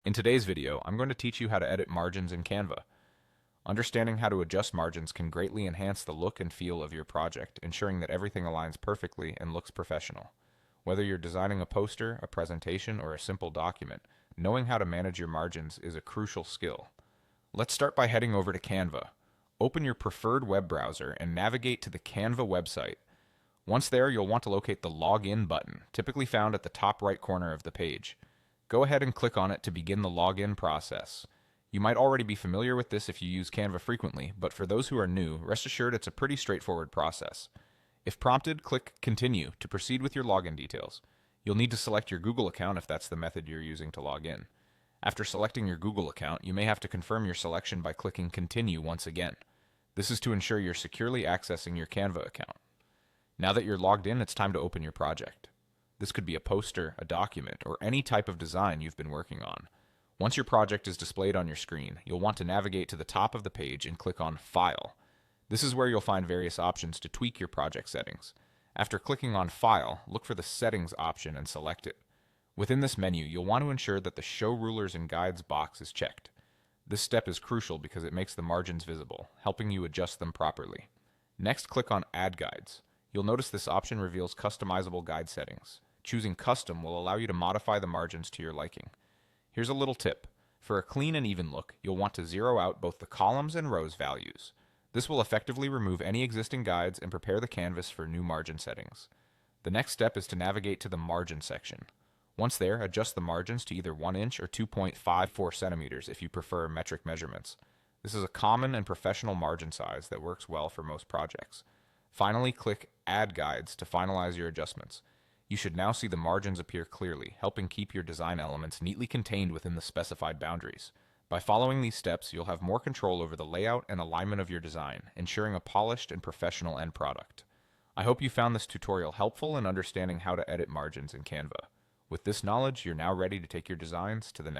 In today's video, I'm going to teach you how to edit margins in Canva. Understanding how to adjust margins can greatly enhance the look and feel of your project, ensuring that everything aligns perfectly and looks professional. Whether you're designing a poster, a presentation, or a simple document, knowing how to manage your margins is a crucial skill. Let's start by heading over to Canva. Open your preferred web browser and navigate to the Canva website. Once there, you'll want to locate the Login button, typically found at the top right corner of the page. Go ahead and click on it to begin the login process. You might already be familiar with this if you use Canva frequently, but for those who are new, rest assured it's a pretty straightforward process. If prompted, click Continue to proceed with your login details. You'll need to select your Google account if that's the method you're using to log in. After selecting your Google account, you may have to confirm your selection by clicking Continue once again. This is to ensure you're securely accessing your Canva account. Now that you're logged in, it's time to open your project. This could be a poster, a document, or any type of design you've been working on. Once your project is displayed on your screen, you'll want to navigate to the top of the page and click on File. This is where you'll find various options to tweak your project settings. After clicking on File, look for the Settings option and select it. Within this menu, you'll want to ensure that the Show Rulers and Guides box is checked. This step is crucial because it makes the margins visible, helping you adjust them properly. Next, click on Add Guides. You'll notice this option reveals customizable guide settings. Choosing Custom will allow you to modify the margins to your liking. Here's a little tip. For a clean and even look, you'll want to zero out both the columns and rows values. This will effectively remove any existing guides and prepare the canvas for new margin settings. The next step is to navigate to the Margin section. Once there, adjust the margins to either 1 inch or 2.54 centimeters if you prefer metric measurements. This is a common and professional margin size that works well for most projects. Finally, click Add Guides to finalize your adjustments. You should now see the margins appear clearly, helping keep your design elements neatly contained within the specified boundaries. By following these steps, you'll have more control over the layout and alignment of your design, ensuring a polished and professional end product. I hope you found this tutorial helpful in understanding how to edit margins in Canva. With this knowledge, you're now ready to take your designs to the next